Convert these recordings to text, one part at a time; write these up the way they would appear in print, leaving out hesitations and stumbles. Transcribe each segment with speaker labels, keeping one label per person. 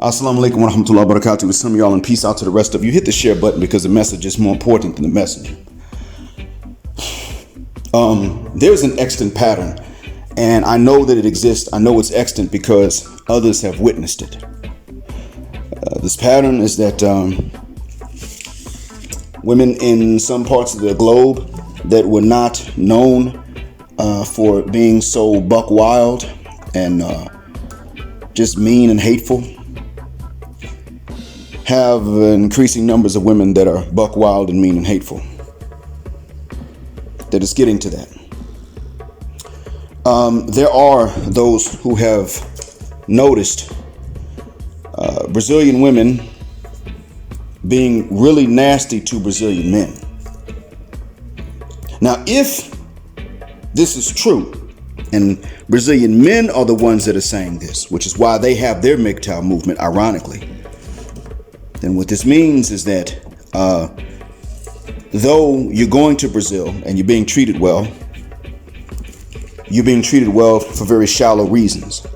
Speaker 1: Assalamu alaikum wa rahmatullahi wa barakatuh. With some of y'all, and peace out to the rest of you. Hit the share button because the message is more important than the messenger. There's an extant pattern, and I know that it exists. I know it's extant because others have witnessed it. This pattern is that women in some parts of the globe that were not known for being so buck wild and just mean and hateful have increasing numbers of women that are buck wild and mean and hateful. That is getting to that. There are those who have noticed Brazilian women being really nasty to Brazilian men. Now, if this is true, and Brazilian men are the ones that are saying this, which is why they have their MGTOW movement, ironically, then what this means is that though you're going to Brazil and you're being treated well, you're being treated well for very shallow reasons.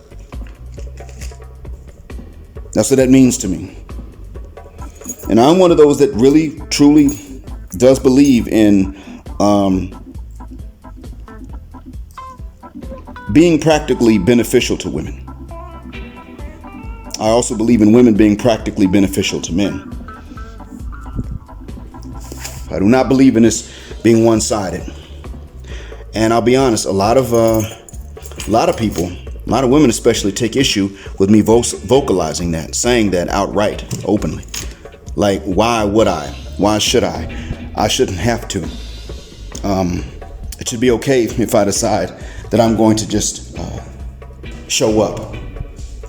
Speaker 1: That's what that means to me. And I'm one of those that really, truly does believe in being practically beneficial to women. I also believe in women being practically beneficial to men. I do not believe in this being one-sided. And I'll be honest, a lot of people, a lot of women especially, take issue with me vocalizing that, saying that outright, openly. Like, why would I? Why should I? I shouldn't have to. It should be okay if I decide that I'm going to just show up.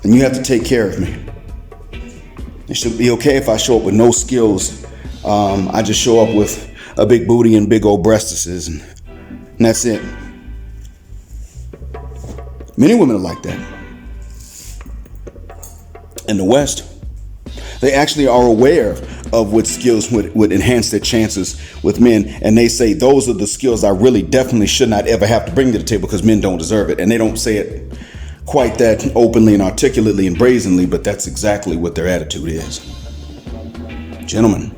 Speaker 1: And you have to take care of me. It should be okay if I show up with no skills. I just show up with a big booty and big old breastises, and that's it. Many women are like that. In the West, they actually are aware of what skills would enhance their chances with men. And they say, those are the skills I really definitely should not ever have to bring to the table because men don't deserve it. And they don't say it quite that openly and articulately and brazenly, but that's exactly what their attitude is. Gentlemen,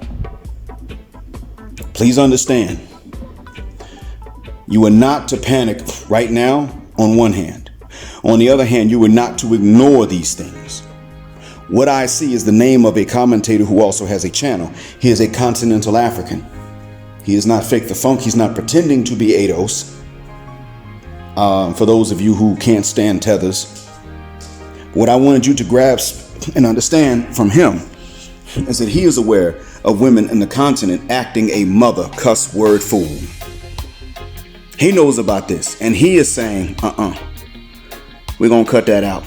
Speaker 1: please understand, you are not to panic right now on one hand. On the other hand, you are not to ignore these things. What I see is the name of a commentator who also has a channel. He is a continental African. He is not fake the funk. He's not pretending to be Ados. For those of you who can't stand tethers, what I wanted you to grasp and understand from him is that he is aware of women in the continent acting a mother cuss word fool. He knows about this, and he is saying, we're gonna cut that out.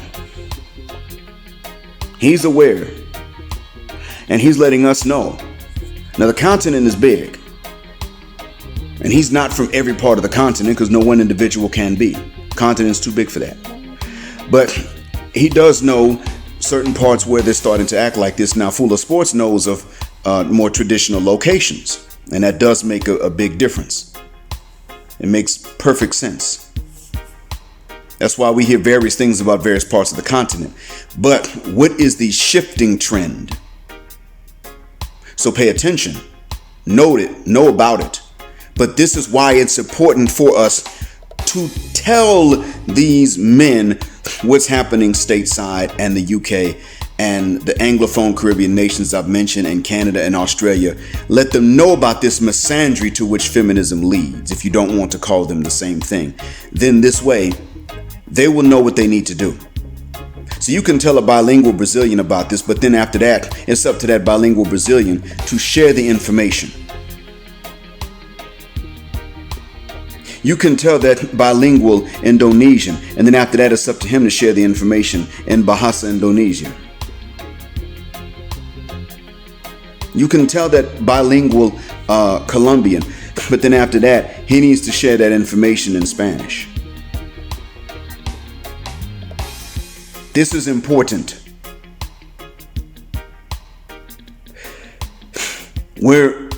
Speaker 1: He's aware, and he's letting us know. Now, the continent is big, and he's not from every part of the continent because no one individual can be. The continent's too big for that. But he does know certain parts where they're starting to act like this. Now, Full of Sports knows of more traditional locations, and that does make a big difference. It makes perfect sense. That's why we hear various things about various parts of the continent. But what is the shifting trend? So pay attention. Note it. Know about it. But this is why it's important for us to tell these men what's happening stateside and the UK and the Anglophone Caribbean nations I've mentioned, and Canada and Australia. Let them know about this misandry to which feminism leads, if you don't want to call them the same thing. Then this way, they will know what they need to do. So you can tell a bilingual Brazilian about this, but then after that, it's up to that bilingual Brazilian to share the information. You can tell that bilingual Indonesian, and then after that, it's up to him to share the information in Bahasa Indonesia. You can tell that bilingual Colombian, but then after that, he needs to share that information in Spanish. This is important. We're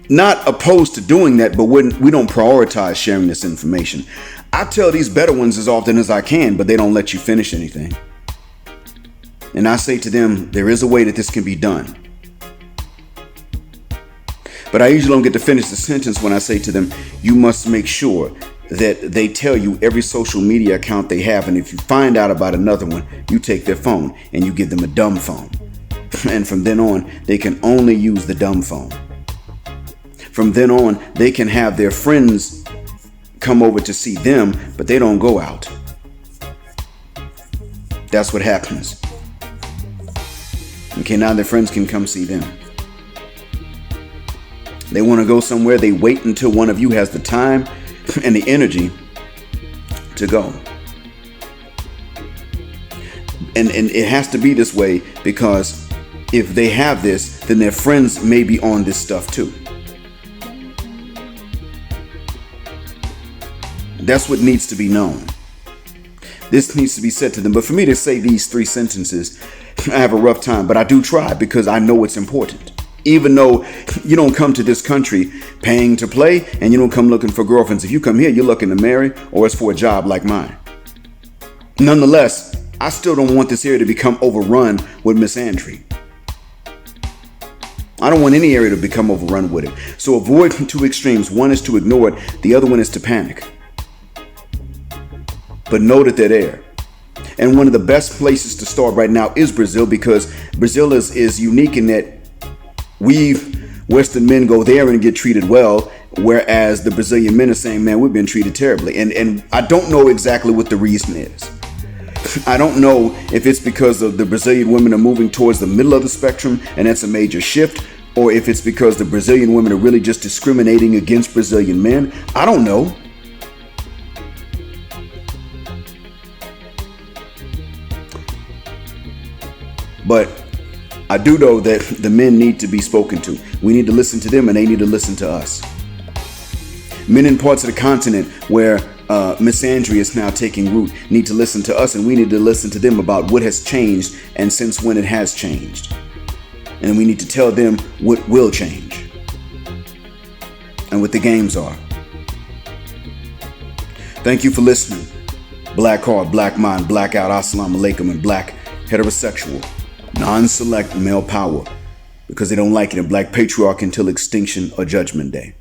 Speaker 1: not opposed to doing that, but we don't prioritize sharing this information. I tell these better ones as often as I can, but they don't let you finish anything. And I say to them, there is a way that this can be done. But I usually don't get to finish the sentence when I say to them, you must make sure that they tell you every social media account they have. And if you find out about another one, you take their phone and you give them a dumb phone. And from then on, they can only use the dumb phone. From then on, they can have their friends come over to see them, but they don't go out. That's what happens. Okay, now their friends can come see them. They want to go somewhere, they wait until one of you has the time and the energy to go. And it has to be this way, because if they have this, then their friends may be on this stuff too. That's what needs to be known. This needs to be said to them. But for me to say these 3 sentences, I have a rough time, but I do try because I know it's important. Even though you don't come to this country paying to play and you don't come looking for girlfriends. If you come here, you're looking to marry, or it's for a job like mine. Nonetheless, I still don't want this area to become overrun with misandry. I don't want any area to become overrun with it. So avoid 2 extremes. One is to ignore it. The other one is to panic. But know that they're there. And one of the best places to start right now is Brazil, because Brazil is unique in that Western men go there and get treated well, whereas the Brazilian men are saying, man, we've been treated terribly. And I don't know exactly what the reason is. I don't know if it's because of the Brazilian women are moving towards the middle of the spectrum and that's a major shift, or if it's because the Brazilian women are really just discriminating against Brazilian men. I don't know. But I do know that the men need to be spoken to. We need to listen to them and they need to listen to us. Men in parts of the continent where misandry is now taking root need to listen to us, and we need to listen to them about what has changed and since when it has changed. And we need to tell them what will change and what the games are. Thank you for listening. Black Heart, Black Mind, Blackout, Assalamu Alaikum, and Black Heterosexual. Non-select male power, because they don't like it in Black Patriarch until extinction or Judgment Day.